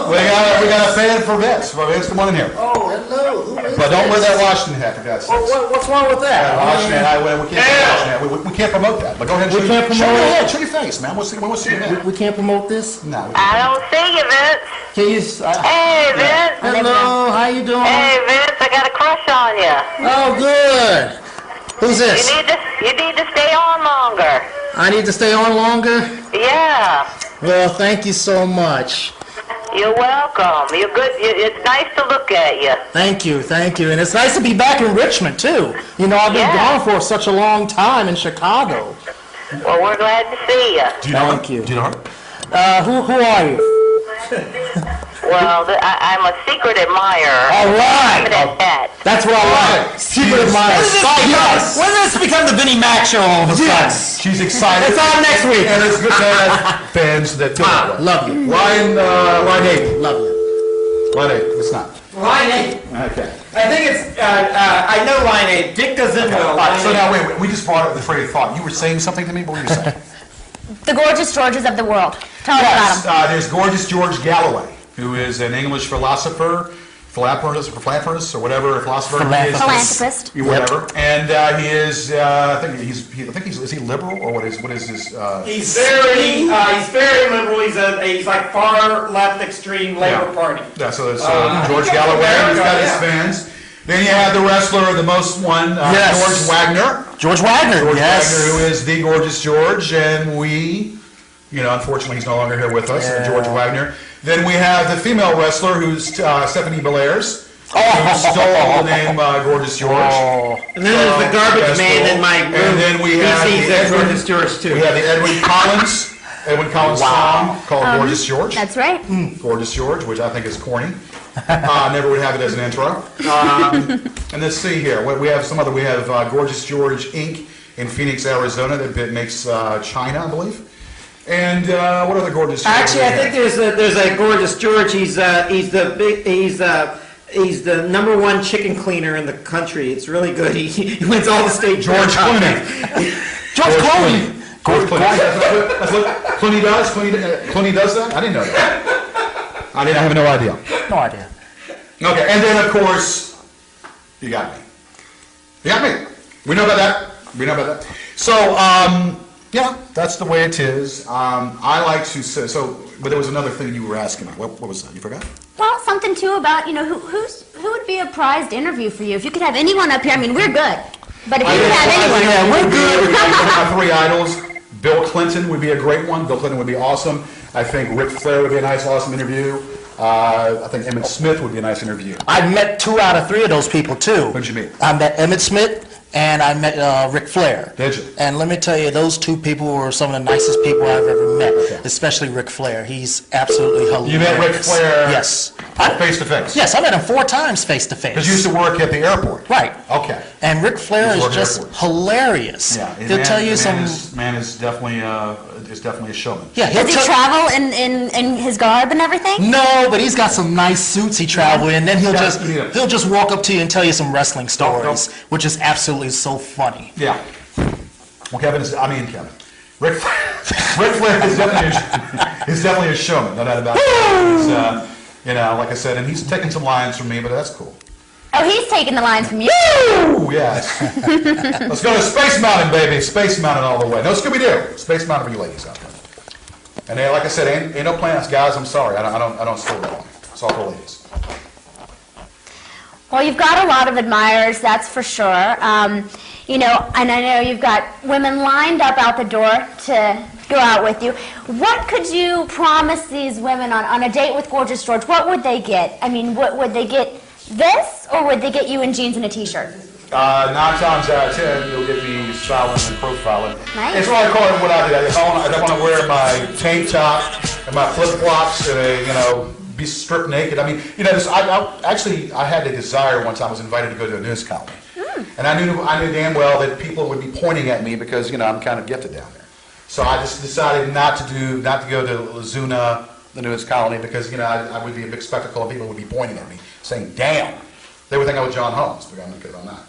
We got a fan for Vince. Vince, come on in here. Oh, hello. Who is But don't wear this? that Washington hat, for God's sake. What's wrong with that? Washington hat, we can't do Washington hat. We can't promote that. But go ahead and We show can't show promote your it? head, show your face, man. We'll see your head. We can't promote this? No. I don't see you, Vince. Can you? Hey, Vince. Hello, how you doing? Hey, Vince, I got a crush on you. Oh, good. Who's You this? need to stay on longer. I need to stay on longer? Yeah. Well, thank you so much. You're welcome. You're good. It's nice to look at you. Thank you. And it's nice to be back in Richmond, too. You know, I've been Yeah. gone for such a long time in Chicago. Well, we're glad to see you. Do you know Thank her? you. Do you know her? Who are you? Well, I'm a secret admirer. All right. Permanent hat. That's what I like. Secret Yes. admirer. Yes. When does this become the Vinnie Mac show all of a sudden? She's excited. It's on next week. And it's good to have fans that feel that way. Love you. Line 8. Love you. Line 8. It's not. Line 8. Okay. I think it's, I know line 8. Dick doesn't know. So now, wait. We just brought up the phrase thought. You were saying something to me? What were you saying? The gorgeous Georges of the world. Tell us Yes, about him. there's gorgeous George Galloway, who is an English philosopher, philanthropist, or whatever philosopher he is. Philanthropist. Whatever. And he is, I think he's, is he liberal, or what is his, He's very liberal. He's like far left extreme Labor Party. Yeah, so it's George Galloway, he's got his fans. Then you have the wrestler, the most one, Yes. George Wagner. George Wagner, George yes. Wagner, who is the gorgeous George, and unfortunately he's no longer here with us, George Wagner. Then we have the female wrestler, who's Stephanie Belair's, who stole the name Gorgeous George. And then there's the garbage man in my room. And then we have He sees the that Edwin, Gorgeous George too. we have the Edwin Collins song called Gorgeous George. That's right. Gorgeous George, which I think is corny. Never would have it as an intro. And let's see here. We have Gorgeous George Inc. in Phoenix, Arizona that makes China, I believe. And what other gorgeous? Actually, I think there's a Gorgeous George. He's the number one chicken cleaner in the country. It's really good. He wins all the state. George Clooney. George Clooney. George Clooney. That's what Clooney does. Clooney does that. I didn't know that. I have no idea. No idea. Okay, and then of course, you got me. You got me. We know about that. So, yeah, that's the way it is. I like to say, but there was another thing you were asking me. What was that? You forgot? Well, something too about, who would be a prized interview for you? If you could have anyone up here, I mean, we're good. But if you could have anyone. Yeah, we're good. My 3 idols. Bill Clinton would be a great one. Bill Clinton would be awesome. I think Ric Flair would be a nice, awesome interview. I think Emmett Smith would be a nice interview. I've met 2 out of 3 of those people, too. Who'd you meet? I met Emmett Smith, and I met Ric Flair. Did you? And let me tell you, those two people were some of the nicest people I've ever met, especially Ric Flair. He's absolutely hilarious. You met Ric Flair? Yes. Face to face? Yes, I met him 4 times face to face. Because you used to work at the airport? Right. Okay. And Ric Flair is just hilarious. Yeah, He'll tell you some... Man is definitely a showman. Yeah, Does he travel in his garb and everything? No, but he's got some nice suits he travel in. Then he'll just walk up to you and tell you some wrestling stories, which is absolutely so funny. Yeah. Well, Kevin, Ric Flair is definitely a showman, no doubt about it. He's, like I said, and he's taking some lines from me, but that's cool. Oh, he's taking the lines from you. Ooh, yes. Let's go to Space Mountain, baby. Space Mountain all the way. No Scooby-Doo. Space Mountain for you ladies out there. And like I said, ain't no plans, guys. I'm sorry. I don't steal that. It's all for ladies. Well, you've got a lot of admirers, that's for sure. And I know you've got women lined up out the door to go out with you. What could you promise these women on a date with Gorgeous George? What would they get? I mean, would they get this, or would they get you in jeans and a t-shirt? 9 times out of 10, you'll get me styling and profiling. Nice. It's what I call it what I do. If I want to wear my tank top and my flip-flops and be stripped naked. I mean, I had a desire one time. I was invited to go to a news colony. And I knew damn well that people would be pointing at me because, I'm kind of gifted down there. So I just decided not to go to Lazuna, the news colony, because, I would be a big spectacle and people would be pointing at me saying, damn. They would think I was John Holmes, but I'm not.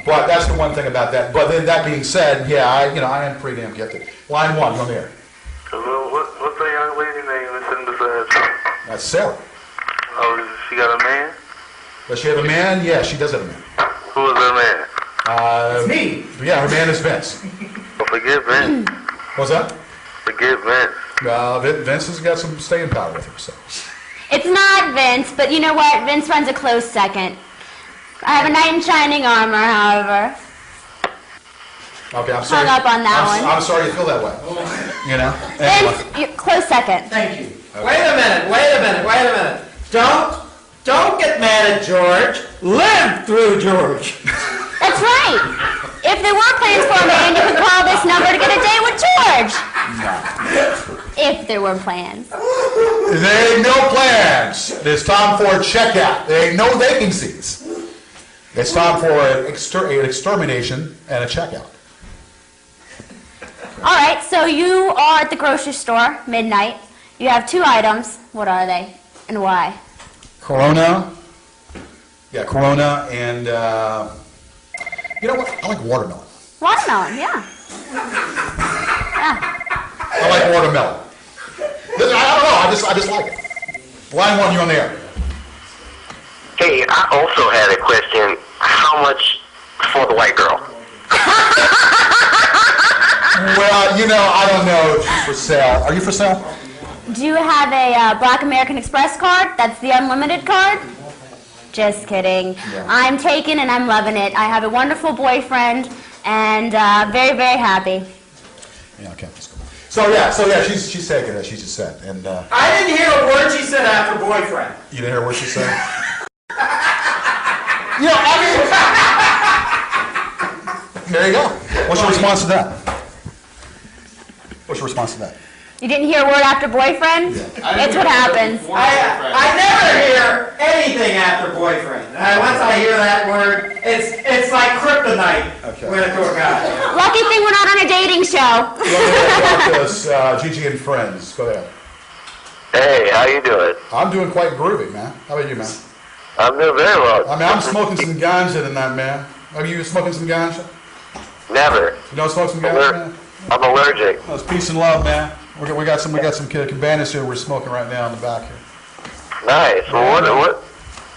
But that's the one thing about that. But then that being said, yeah, I am pretty damn gifted. Line 1, come here. Hello, what's the young lady name that's in beside? That's Sarah. Oh, she got a man? Does she have a man? Yeah, she does have a man. Who is her man? It's me. Yeah, her man is Vince. Oh, forget Vince. What's that? Forget Vince. Vince has got some staying power with her, so. It's not Vince, but you know what? Vince runs a close second. I have a knight in shining armor, however. Okay, I'm sorry. Hung up on that one. I'm sorry you feel that way. Vince, you're close second. Thank you. Okay. Wait a minute. Don't get mad at George. Live through George. That's right. If there were plans for a man, you could call this number to get a date with George. No. If there were plans. There ain't no plans. It's time for a checkout. There ain't no vacancies. It's time for an extermination and a checkout. All right, so you are at the grocery store, midnight. You have 2 items. What are they and why? Corona. Yeah, Corona and, you know what? I like watermelon. Watermelon, yeah. I like watermelon. I don't know, I just like it. Line 1, you're on the air. Hey, I also had a question. How much for the white girl? Well, I don't know if she's for sale. Are you for sale? Do you have a Black American Express card? That's the unlimited card? Just kidding. Yeah. I'm taken and I'm loving it. I have a wonderful boyfriend and very, very happy. Yeah, okay, let's go. So yeah, she's taking it, she just said. And I didn't hear a word she said after boyfriend. You didn't hear what she said? There you go. What's your response to that? What's your response to that? You didn't hear a word after boyfriend? Yeah. It's what happens. I never hear anything after boyfriend. Once I hear that word, it's like kryptonite when it to a guy. Lucky thing we're not on a dating show. Go ahead, about this, Gigi and Friends. Go ahead. Hey, how you doing? I'm doing quite groovy, man. How about you, man? I'm doing very well. I mean, I'm smoking some ganja tonight, man. Are you smoking some ganja? Never. You don't smoke some ganja, man? I'm allergic. Well, it's peace and love, man. We got some cabanas here we're smoking right now in the back here. Nice. Well, what?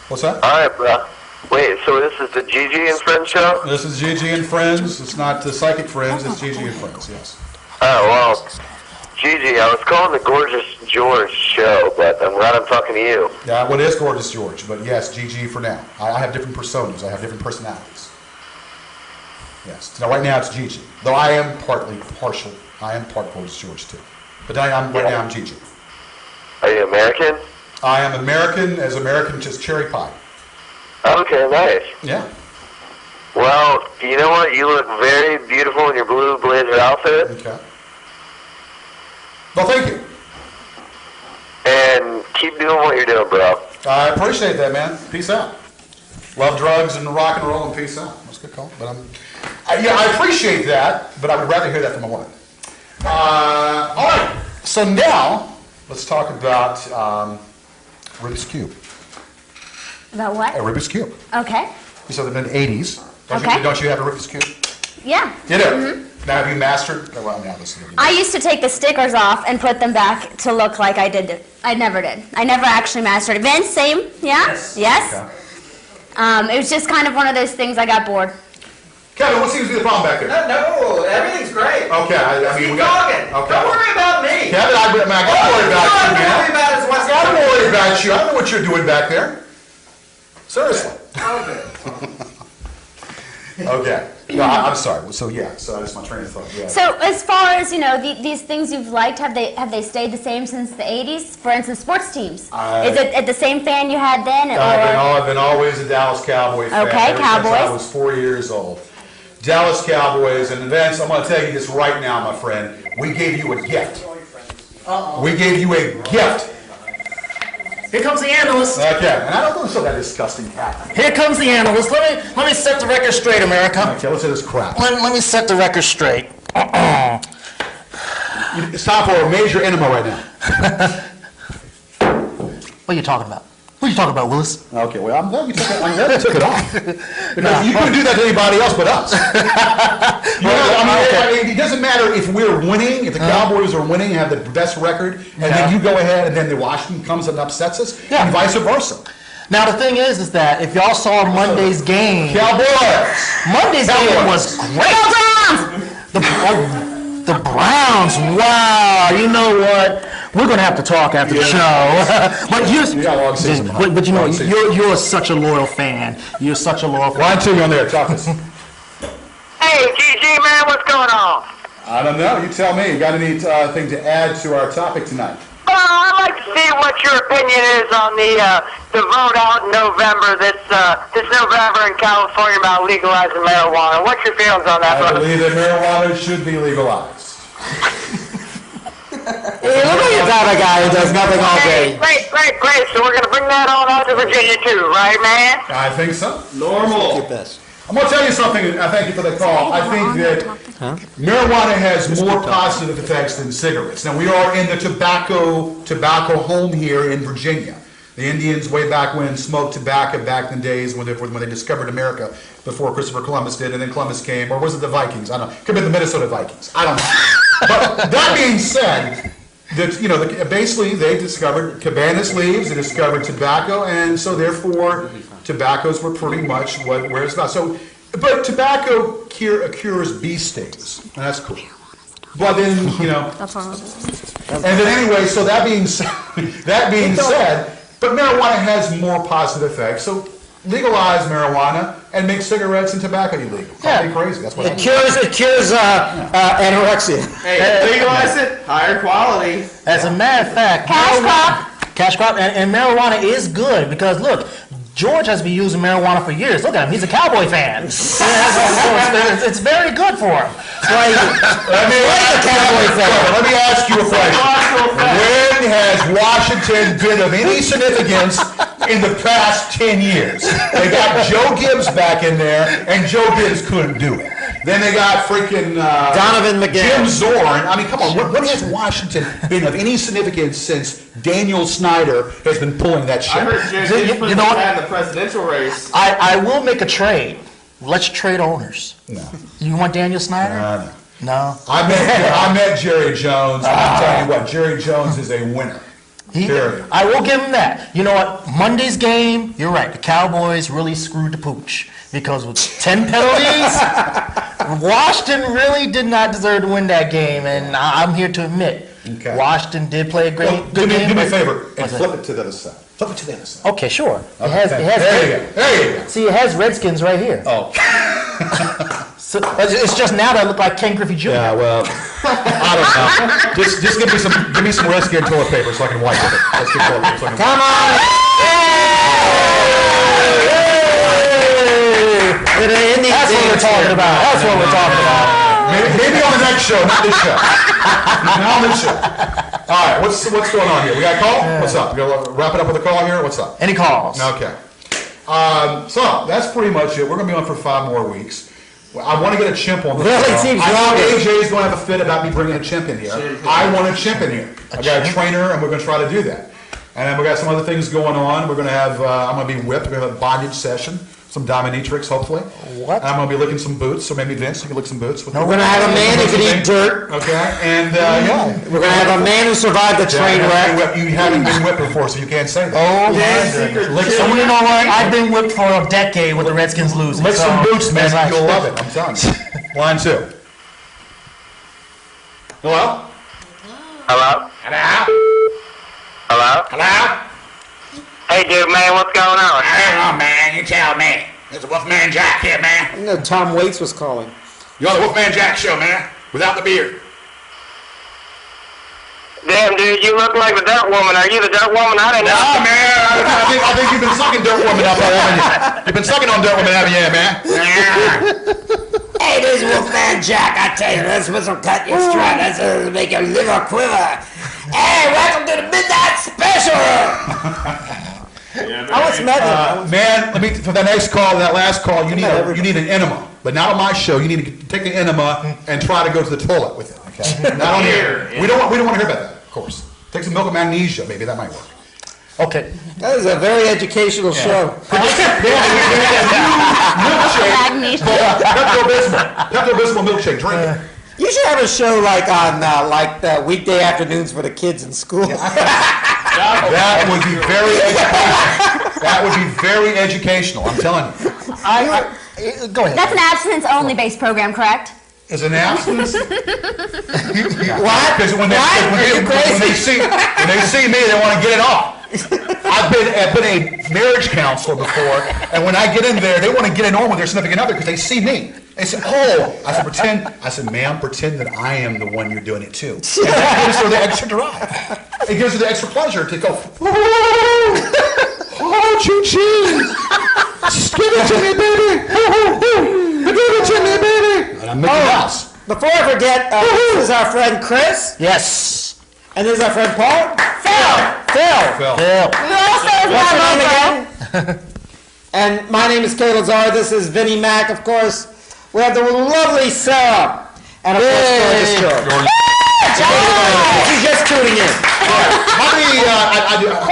What's that? All right, bro. Wait, so this is the Gigi and Friends show? This is Gigi and Friends. It's not the Psychic Friends. It's Gigi and Friends. Yes. Oh well, Gigi, I was calling the Gorgeous George show, but I'm glad I'm talking to you. Yeah, well, it is Gorgeous George, but yes, Gigi for now. I have different personas. I have different personalities. Yes. Now, right now it's Gigi, though I am partly partial. I am part Gorgeous George too, but right now I'm Gigi. Are you American? I am American as American as cherry pie. Okay, nice. Yeah. Well, you know what? You look very beautiful in your blue blazer outfit. Okay. Well, thank you. And keep doing what you're doing, bro. I appreciate that, man. Peace out. Love drugs and rock and roll and peace out. That's a good call. But I appreciate that, but I would rather hear that from a woman. All right. So now, let's talk about Rubik's Cube. About what? A Rubik's Cube. Okay. You said in the 80s. Okay. Don't you have a Rubik's Cube? Yeah. You do? Now, have you mastered? Well, now listen. I used to take the stickers off and put them back to look like I did it. I never did. I never actually mastered it. Vince, same? Yeah? Yes? Okay. It was just kind of one of those things I got bored. Kevin, what seems to be the problem back there? No, everything's great. Okay, I mean, Keep we got. talking. Okay. Don't worry about me. Kevin, I got to worry about you, man. Don't worry about us. I got to worry about you. I don't know what you're doing back there. Seriously. Okay. Okay. No, I'm sorry. So yeah, so that's my train of thought. Yeah. So as far as, these things you've liked, have they stayed the same since the 80s? For instance, sports teams. Is it the same fan you had then? I've been always a Dallas Cowboy fan. Okay, ever Cowboys. Since I was 4 years old. Dallas Cowboys, and Vince, I'm going to tell you this right now, my friend. We gave you a gift. We gave you a gift. Here comes the analyst. Okay, and I don't want to show that disgusting cat. Here comes the analyst. Let me set the record straight, America. Okay, let's hear this crap. Let me set the record straight. It's time for a major enema right now. What are you talking about? What are you talking about, Willis? Okay, well, I'm glad you took it off. Because you couldn't do that to anybody else but us. I mean, it doesn't matter if we're winning, if the Cowboys are winning and have the best record, and then you go ahead and then the Washington comes and upsets us, and vice versa. Now, the thing is that if y'all saw Monday's game... Cowboys! Monday's game was great! The Browns, wow, you know what? We're going to have to talk after the show. But you know, you're such a loyal fan. You're such a loyal fan. Line 2 on there, talk to us. Hey, GG, man, what's going on? I don't know, you tell me. You got anything to add to our topic tonight? I'd like to see what your opinion is on the vote out in November, this November in California about legalizing marijuana. What's your feelings on that, I brother? believe that marijuana should be legalized. Hey, look at the type of guy who does nothing all day. Great. So we're going to bring that on out to Virginia too, right, man? I think so. Normal. I'm going to tell you something, and I thank you for the call. I think that marijuana has more positive effects than cigarettes. Now, we are in the tobacco home here in Virginia. The Indians, way back when, smoked tobacco back in the days when they discovered America before Christopher Columbus did, and then Columbus came, or was it the Vikings? I don't know. Could have been the Minnesota Vikings. I don't know. But that being said, basically they discovered Cabanas leaves, they discovered tobacco, and so therefore tobaccos were pretty much where it's about. So, but tobacco cures bee stings, and that's cool. But then, and then anyway, so that being said, but marijuana has more positive effects. So legalize marijuana and make cigarettes and tobacco illegal. Call me crazy. That's what It cures anorexia. Hey, legalize it, higher quality. As a matter of fact, cash crop, and marijuana is good because look, George has been using marijuana for years. Look at him; he's a Cowboy fan. It's very good for him. Let me ask you a question. When has Washington been of any significance in the past 10 years? They got Joe Gibbs back in there, and Joe Gibbs couldn't do it. Then they got freaking Donovan McGann. Jim Zorn. I mean, come on. When has Washington been of any significance since Daniel Snyder has been pulling that shit? I heard Jim Gibbs had the presidential race. I will make a trade. Let's trade owners. No. You want Daniel Snyder? No. I met Jerry Jones. I'm telling you what, Jerry Jones is a winner. Period. I will give him that. You know what? Monday's game, you're right. The Cowboys really screwed the pooch because with 10 penalties, Washington really did not deserve to win that game, and I'm here to admit, Washington did play a good game. Do me a favor and flip it to the other side. Flip it to the other side. Okay, sure. Okay, there you go. See, it has Redskins right here. Oh. So it's just now that I look like Ken Griffey Jr. Yeah, well, I don't know. Just give me some Redskin toilet paper so I can wipe it. Redskin toilet paper so I can wipe it. Come on! That's what we're talking about. That's what we're talking about. Maybe on the next show, not this show. Not on this show. All right, what's going on here? We got a call? What's up? You gonna wrap it up with a call here? What's up? Any calls? Okay. So that's pretty much it. We're gonna be on for 5 more weeks. Well, I want to get a chimp on the Really? show. Seems I know longer. AJ's going to have a fit about me bringing a chimp in here. I want a chimp in here. I got a trainer, and we're going to try to do that. And then we got some other things going on. We're going to have. I'm going to be whipped. We're going to have a bondage session. Some dominatrix, hopefully. What? And I'm going to be licking some boots. So maybe Vince, you can lick some boots. With We're going to have a man who can eat dirt. Okay. And yeah. We're going to have a man who survived the train wreck. You haven't been whipped before, so you can't say that. Oh, my goodness. Lick So some, you know what? I've been whipped for a decade with the Redskins losing. lick some boots, man. that's right. You'll love it. I'm telling you. Line 2. Hello? Hello? Hello? Hello? Hey, dude, man, what's going on? I don't know, man. You tell me. It's Wolfman Jack here, man. You know, Tom Waits was calling. You're on the Wolfman Jack show, man. Without the beard. Damn, dude, you look like the dirt woman. Are you the dirt woman? I didn't know. Oh, man. I think you've been sucking dirt woman up there, haven't you? You've been sucking on dirt woman, haven't you, man? Hey, this Wolfman Jack, I tell you, let's put some cut in your strut. Let's make your liver quiver. Hey, welcome to the Midnight Special. I was met Man, let me for that next call, that last call, you need an enema, but not on my show. You need to take an enema and try to go to the toilet with it. Okay, not on here. We don't want to hear about that. Of course, take some milk of magnesia. Maybe that might work. Okay. That is a very educational show. Milkshake. Pepto-Bismol milkshake. Drink it. You should have a show like on like the weekday afternoons for the kids in school. That would be very educational. That would be very educational. I'm telling you. Go ahead. That's an abstinence-only based program, correct? Is an abstinence? What? Because when they see me, they want to get it off. I've been a marriage counselor before, and when I get in there, they want to get it on with their significant other because they see me. They say, "Oh," I said, "Pretend." I said, "Ma'am, pretend that I am the one you're doing it to." And that gives her the extra drive. It gives her the extra pleasure to go. Oh, choo-choo! Give it to me, baby! Give it to me, baby! And I'm Mickey Mouse. Before I forget, this is our friend Chris, Yes. and this is our friend Paul. Phil. Who also is What's your name not again? And my name is Caleb Czar. This is Vinnie Mac, of course. We have the lovely Sarah. And of course, Georgia Stewart. She's just tuning in. How many,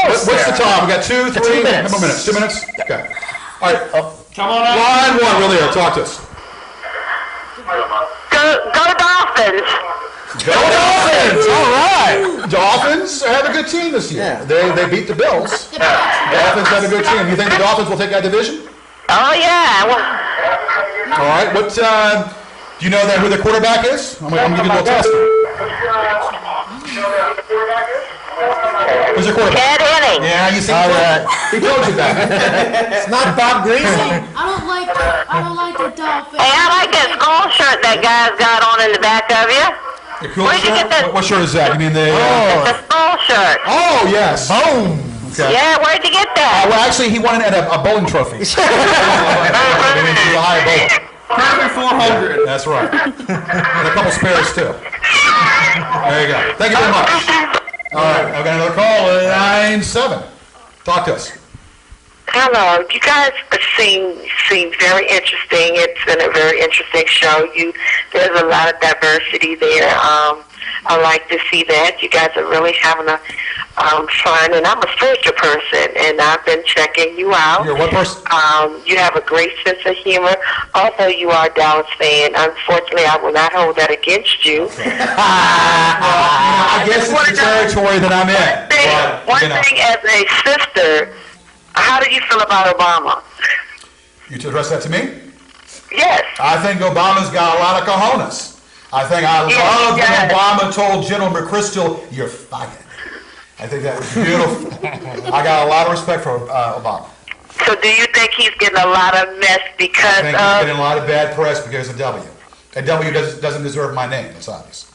what's the time? We got 2, 3, 2 minutes. How many minutes? 2 minutes? Okay. All right. Come on out. Line 1, really, talk to us. Go Dolphins! Go Dolphins! All right. Dolphins have a good team this year. Yeah. They beat the Bills. Dolphins have a good team. You think the Dolphins will take that division? Oh, yeah. All right. What, do you know who their quarterback is? I'm going to give you a little test. Who's their quarterback? Ted Henning. Yeah, you see. All right. He told you that. It's not Bob Greasy. I don't like the Dolphins. Hey, I like that skull shirt that guy's got on in the back of you. The cool Where'd you shirt? get that? What shirt is that? You mean the... The skull shirt. Oh, yes. Boom. Okay. Yeah, where'd you get that? Well, actually, he won it at a bowling trophy. He was a high bowler. Probably 400. That's right. And a couple spares, too. There you go. Thank you very much. All right, I've got another call, 9-7. Talk to us. Hello, you guys seem very interesting. It's been a very interesting show. There's a lot of diversity there. I like to see that. You guys are really having a fun, and I'm a spiritual person, and I've been checking you out. You're what person? You have a great sense of humor. Although you are a Dallas fan, unfortunately, I will not hold that against you. I guess it's the territory that I'm in. One thing as a sister, how do you feel about Obama? You to address that to me? Yes. I think Obama's got a lot of cojones. I think I love when Obama told General McChrystal, "You're fired." I think that was beautiful. I got a lot of respect for Obama. So do you think he's getting a lot of mess because I think he's getting a lot of bad press because of W. And W doesn't deserve my name, it's obvious.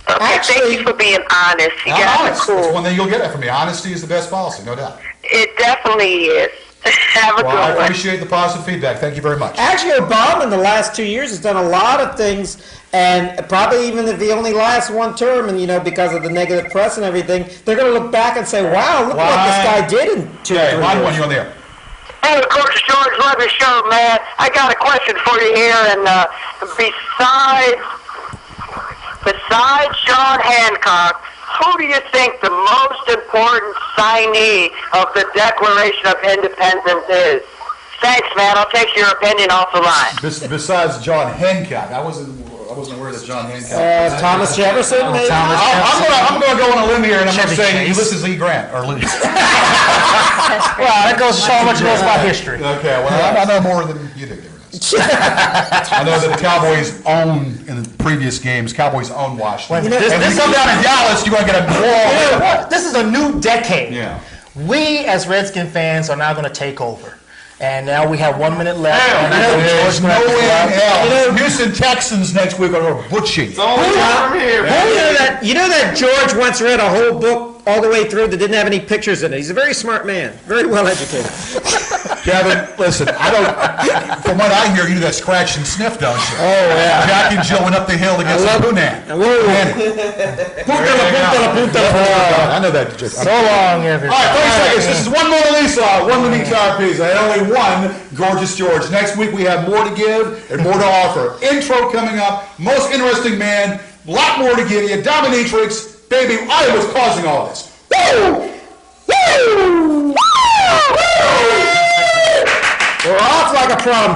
Okay, thank you for being honest. You I'm guys are honest. cool. That's one thing you'll get that from me. Honesty is the best policy, no doubt. It definitely is. Have a Well, I good one. appreciate the positive feedback. Thank you very much. Actually, Obama in the last 2 years has done a lot of things, and probably even if he only lasts one term, and because of the negative press and everything, they're going to look back and say, "Wow, look what this guy did in 2 Okay, line one, years." you're on the air. Hey, Coach George, love your show, man. I got a question for you here, and besides John Hancock, who do you think the most important signee of the Declaration of Independence is? Thanks, man. I'll take your opinion off the line. Besides John Hancock, I wasn't aware that John Hancock. Thomas Jefferson, maybe? I'm going to go on a limb here, and I'm going to say Ulysses E. Grant, or Louis. Well, that goes to show how much he knows about history. Okay, well, I know more than you do. I know that the Cowboys own, in the previous games, Cowboys own Washington. And when you come down to Dallas, you're going to get a wall. This is a new decade. Yeah. We, as Redskin fans, are now going to take over. And now we have 1 minute left. There's no way in hell. Houston Texans next week are butchie. You know that George once read a whole book all the way through that didn't have any pictures in it. He's a very smart man, very well educated. Kevin, listen, from what I hear, you do that scratch and sniff, don't you? Oh, yeah. Jack and Jill went up the hill against Bunan. I know that. So long, everybody. All right, 30 seconds. This is one Mona Lisa, one Monique Tarpeza, and only one Gorgeous George. Next week, we have more to give and more to offer. Intro coming up, most interesting man, a lot more to give you, dominatrix, baby, I was causing all this. Woo! Woo! Woo! We're off like a prom.